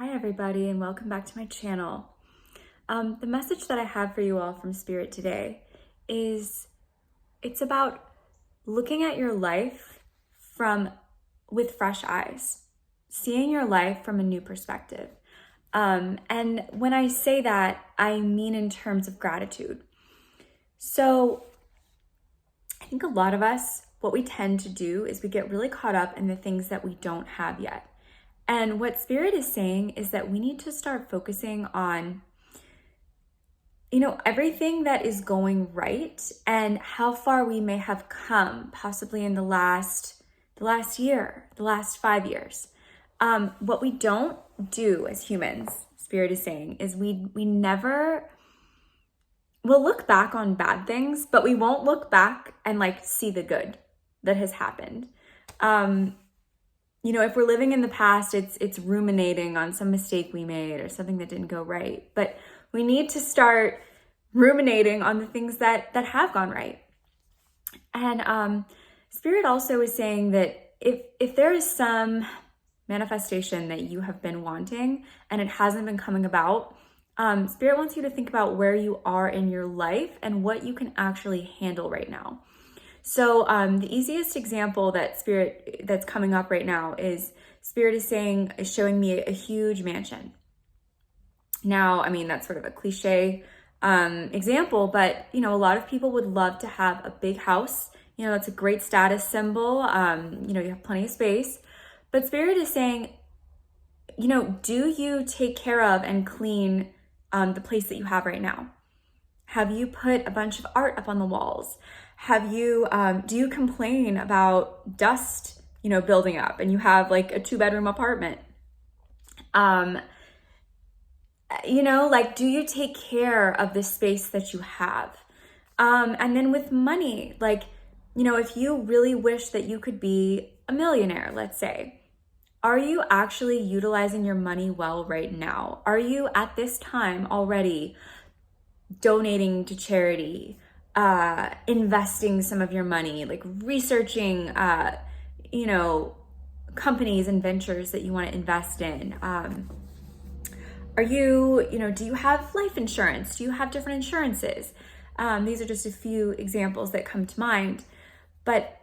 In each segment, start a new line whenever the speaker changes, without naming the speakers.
Hi everybody and welcome back to my channel. The message that I have for you all from Spirit today is it's about looking at your life with fresh eyes, seeing your life from a new perspective. And when I say that, I mean in terms of gratitude. So I think a lot of us, what we tend to do is we get really caught up in the things that we don't have yet. And what Spirit is saying is that we need to start focusing on, everything that is going right and how far we may have come, possibly in the last year, the last 5 years. What we don't do as humans, Spirit is saying, is we'll look back on bad things, but we won't look back and see the good that has happened. If we're living in the past, it's ruminating on some mistake we made or something that didn't go right. But we need to start ruminating on the things that have gone right. And Spirit also is saying that if there is some manifestation that you have been wanting and it hasn't been coming about, Spirit wants you to think about where you are in your life and what you can actually handle right now. So the easiest example that's coming up right now is Spirit is showing me a huge mansion. Now, that's sort of a cliche example, but a lot of people would love to have a big house. That's a great status symbol. You have plenty of space, but Spirit is saying, do you take care of and clean the place that you have right now? Have you put a bunch of art up on the walls? Do you complain about dust, building up and you have a 2-bedroom apartment? Do you take care of the space that you have? And then with money, if you really wish that you could be a millionaire, let's say, are you actually utilizing your money well right now? Are you at this time already donating to charity, investing some of your money, researching, companies and ventures that you want to invest in? Do you have life insurance? Do you have different insurances? These are just a few examples that come to mind, but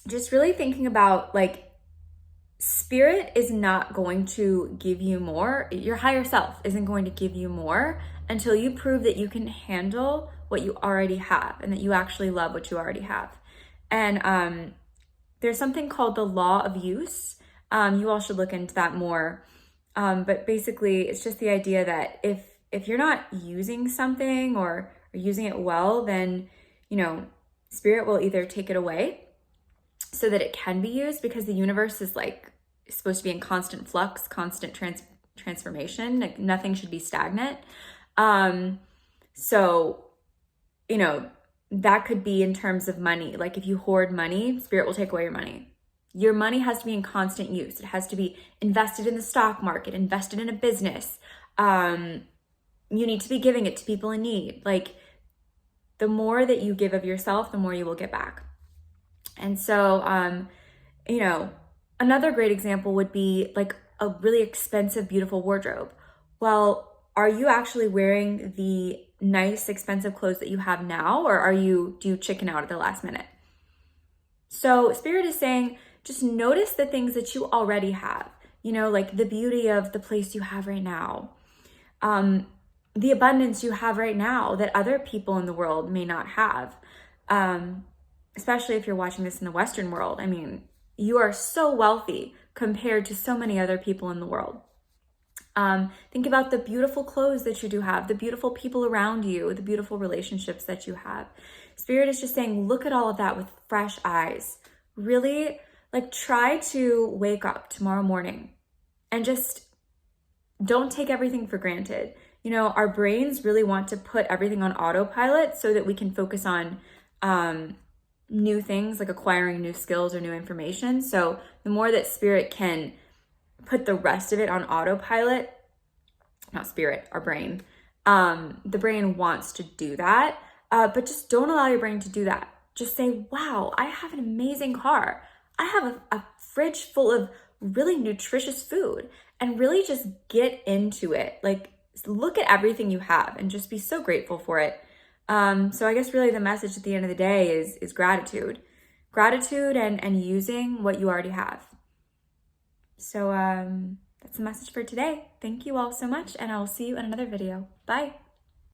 just really thinking about Spirit is not going to give you more. Your higher self isn't going to give you more until you prove that you can handle what you already have and that you actually love what you already have. And there's something called the law of use. You all should look into that more. But basically, it's just the idea that if you're not using something or using it well, then, Spirit will either take it away so that it can be used, because the universe is supposed to be in constant flux, constant transformation. Nothing should be stagnant. So, that could be in terms of money. If you hoard money, Spirit will take away your money. Your money has to be in constant use. It has to be invested in the stock market, invested in a business. You need to be giving it to people in need. The more that you give of yourself, the more you will get back. And so, another great example would be a really expensive, beautiful wardrobe. Well, are you actually wearing the nice, expensive clothes that you have now, or do you chicken out at the last minute? So Spirit is saying, just notice the things that you already have, the beauty of the place you have right now, the abundance you have right now that other people in the world may not have. Especially if you're watching this in the Western world. You are so wealthy compared to so many other people in the world. Think about the beautiful clothes that you do have, the beautiful people around you, the beautiful relationships that you have. Spirit is just saying, look at all of that with fresh eyes. Really, try to wake up tomorrow morning and just don't take everything for granted. Our brains really want to put everything on autopilot so that we can focus on new things, like acquiring new skills or new information. So the more that Spirit can put the rest of it on autopilot, not Spirit, our brain, the brain wants to do that, but just don't allow your brain to do that. Just say, wow, I have an amazing car. I have a fridge full of really nutritious food. and really just get into it. Like, look at everything you have and just be so grateful for it. So I guess really the message at the end of the day is gratitude. Gratitude and using what you already have. So that's the message for today. Thank you all so much, and I'll see you in another video. Bye.